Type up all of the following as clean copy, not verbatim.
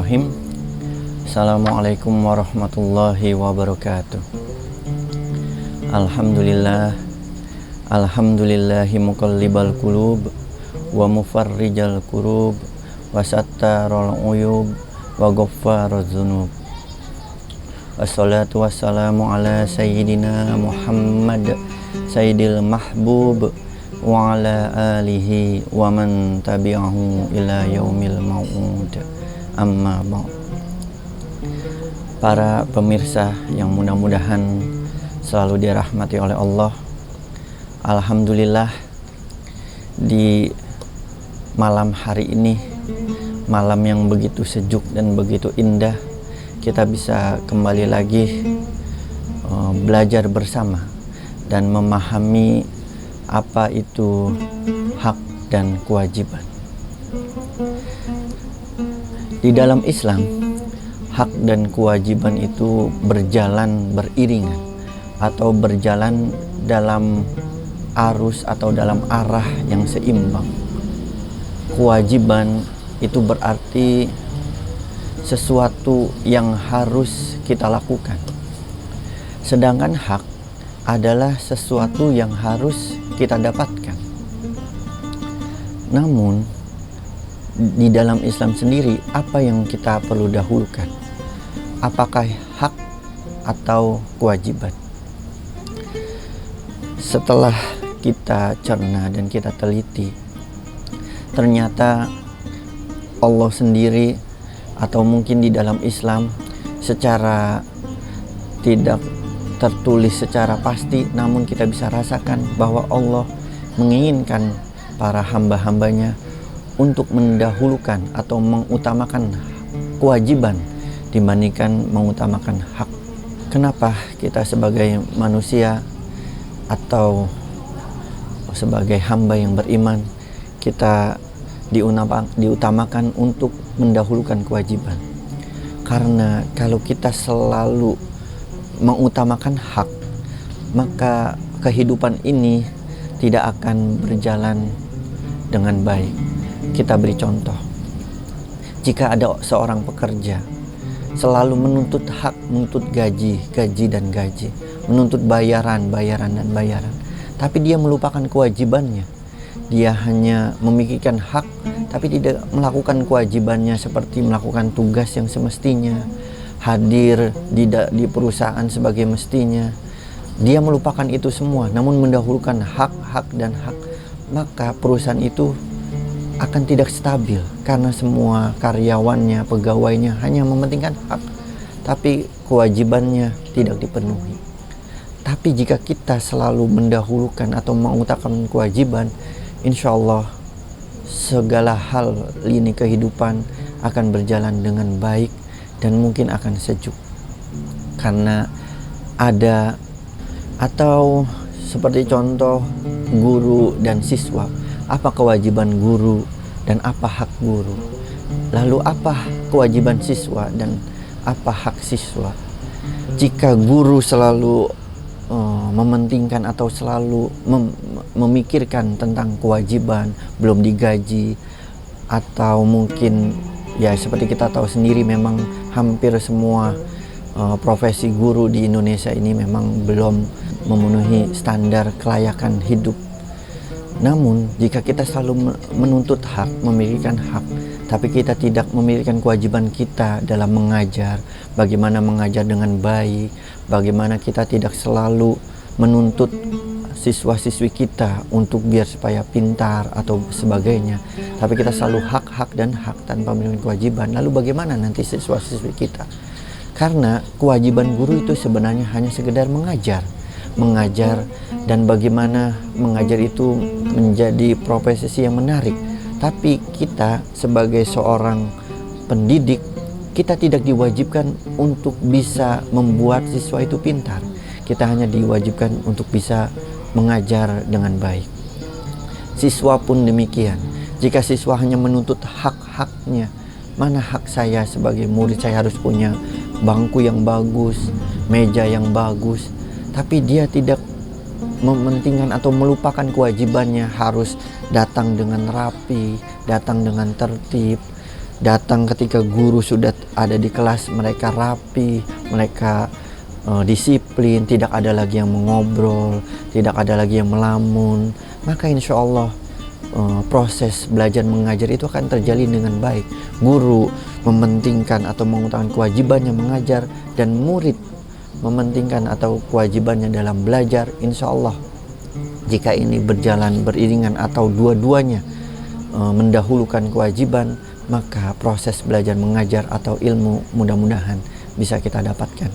Bismillahirrahmanirrahim. Assalamualaikum warahmatullahi wabarakatuh. Alhamdulillahi muqallibal qulub wa mufarrijal kurub wa sattarul uyub wa ghaffaruz dzunub. Wassalatu wassalamu ala sayyidina Muhammad sayyidil mahbub wa ala alihi wa man tabi'ahu ila yaumil mau'ud. Amma ba'd. Para pemirsa yang mudah-mudahan selalu dirahmati oleh Allah, alhamdulillah di malam hari ini, malam yang begitu sejuk dan begitu indah, kita bisa kembali lagi belajar bersama dan memahami apa itu hak dan kewajiban. Di dalam Islam, hak dan kewajiban itu berjalan beriringan atau berjalan dalam arus atau dalam arah yang seimbang. Kewajiban itu berarti sesuatu yang harus kita lakukan, sedangkan hak adalah sesuatu yang harus kita dapatkan. Namun di dalam Islam sendiri, apa yang kita perlu dahulukan? Apakah hak atau kewajiban? Setelah kita cerna dan kita teliti, ternyata Allah sendiri atau mungkin di dalam Islam secara tidak tertulis secara pasti, namun kita bisa rasakan bahwa Allah menginginkan para hamba-hambanya untuk mendahulukan atau mengutamakan kewajiban dibandingkan mengutamakan hak. Kenapa kita sebagai manusia atau sebagai hamba yang beriman, kita diutamakan untuk mendahulukan kewajiban? Karena kalau kita selalu mengutamakan hak, maka kehidupan ini tidak akan berjalan dengan baik. Kita beri contoh, jika ada seorang pekerja selalu menuntut hak, menuntut gaji dan gaji, menuntut bayaran dan bayaran, tapi dia melupakan kewajibannya. Dia hanya memikirkan hak tapi tidak melakukan kewajibannya, seperti melakukan tugas yang semestinya, hadir di perusahaan sebagai mestinya. Dia melupakan itu semua namun mendahulukan hak dan hak, maka perusahaan itu akan tidak stabil karena semua karyawannya, pegawainya hanya mementingkan hak tapi kewajibannya tidak dipenuhi. Tapi jika kita selalu mendahulukan atau mengutamakan kewajiban, insya Allah segala hal lini kehidupan akan berjalan dengan baik dan mungkin akan sejuk. Karena ada, atau seperti contoh guru dan siswa, apa kewajiban guru dan apa hak guru? Lalu apa kewajiban siswa dan apa hak siswa? Jika guru selalu mementingkan atau selalu memikirkan tentang kewajiban, belum digaji, atau mungkin ya seperti kita tahu sendiri, memang hampir semua profesi guru di Indonesia ini memang belum memenuhi standar kelayakan hidup. Namun jika kita selalu menuntut hak, memikirkan hak, tapi kita tidak memikirkan kewajiban kita dalam mengajar, bagaimana mengajar dengan baik, bagaimana kita tidak selalu menuntut siswa-siswi kita untuk biar supaya pintar atau sebagainya, tapi kita selalu hak dan hak tanpa memiliki kewajiban, lalu bagaimana nanti siswa-siswi kita? Karena kewajiban guru itu sebenarnya hanya sekedar mengajar, dan bagaimana mengajar itu menjadi profesi yang menarik. Tapi kita sebagai seorang pendidik, kita tidak diwajibkan untuk bisa membuat siswa itu pintar. Kita hanya diwajibkan untuk bisa mengajar dengan baik. Siswa pun demikian. Jika siswa hanya menuntut hak-haknya, mana hak saya sebagai murid? Saya harus punya bangku yang bagus, meja yang bagus, tapi dia tidak mementingkan atau melupakan kewajibannya harus datang dengan rapi, datang dengan tertib, Datang ketika guru sudah ada di kelas, mereka rapi, mereka disiplin, tidak ada lagi yang mengobrol, tidak ada lagi yang melamun. Maka insya Allah proses belajar mengajar itu akan terjalin dengan baik. Guru mementingkan atau mengutamakan kewajibannya mengajar, dan murid mementingkan atau kewajibannya dalam belajar. Insya Allah jika ini berjalan beriringan atau dua-duanya mendahulukan kewajiban, maka proses belajar mengajar atau ilmu mudah-mudahan bisa kita dapatkan.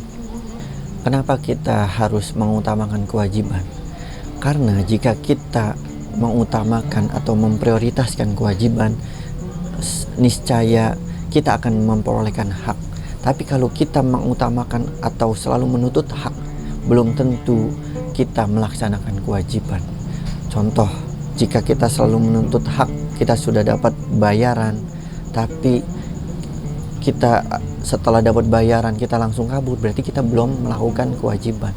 Kenapa kita harus mengutamakan kewajiban? Karena jika kita mengutamakan atau memprioritaskan kewajiban, niscaya kita akan memperolehkan hak. Tapi kalau kita mengutamakan atau selalu menuntut hak, belum tentu kita melaksanakan kewajiban. Contoh, jika kita selalu menuntut hak, kita sudah dapat bayaran, tapi kita setelah dapat bayaran kita langsung kabur, berarti kita belum melakukan kewajiban.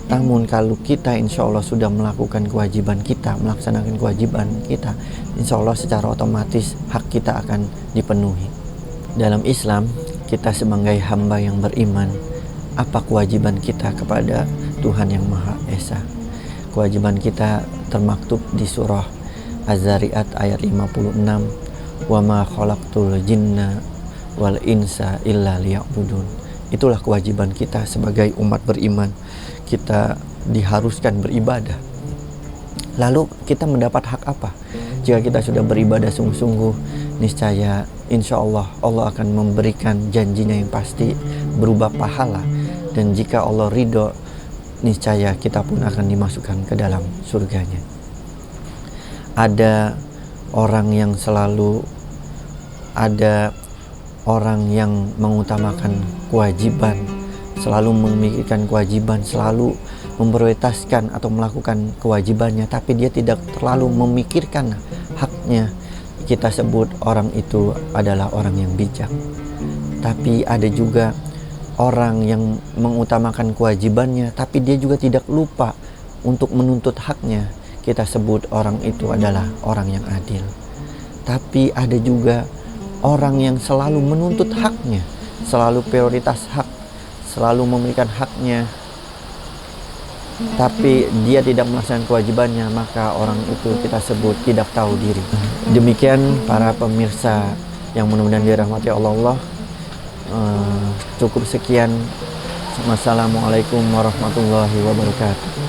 Namun kalau kita insya Allah sudah melakukan kewajiban kita, melaksanakan kewajiban kita, insya Allah secara otomatis hak kita akan dipenuhi. Dalam Islam, kita sebagai hamba yang beriman, apa kewajiban kita kepada Tuhan yang Maha Esa? Kewajiban kita termaktub di surah Az-Zariyat ayat 56, wa ma khalaqtul jinna wal insa illa liya'budun. Itulah kewajiban kita sebagai umat beriman. Kita diharuskan beribadah. Lalu kita mendapat hak apa? Jika kita sudah beribadah sungguh-sungguh, niscaya insya Allah Allah akan memberikan janjinya yang pasti berupa pahala. Dan jika Allah ridho, niscaya kita pun akan dimasukkan ke dalam surganya. Ada orang yang mengutamakan kewajiban, selalu memikirkan kewajiban, selalu memprioritaskan atau melakukan kewajibannya, tapi dia tidak terlalu memikirkan haknya. Kita sebut orang itu adalah orang yang bijak. Tapi ada juga orang yang mengutamakan kewajibannya, tapi dia juga tidak lupa untuk menuntut haknya. Kita sebut orang itu adalah orang yang adil. Tapi ada juga orang yang selalu menuntut haknya, selalu prioritas hak, selalu memberikan haknya, tapi dia tidak melaksanakan kewajibannya, maka orang itu kita sebut tidak tahu diri. Demikian para pemirsa yang mudah-mudahan dirahmati Allah. Cukup sekian. Wassalamualaikum warahmatullahi wabarakatuh.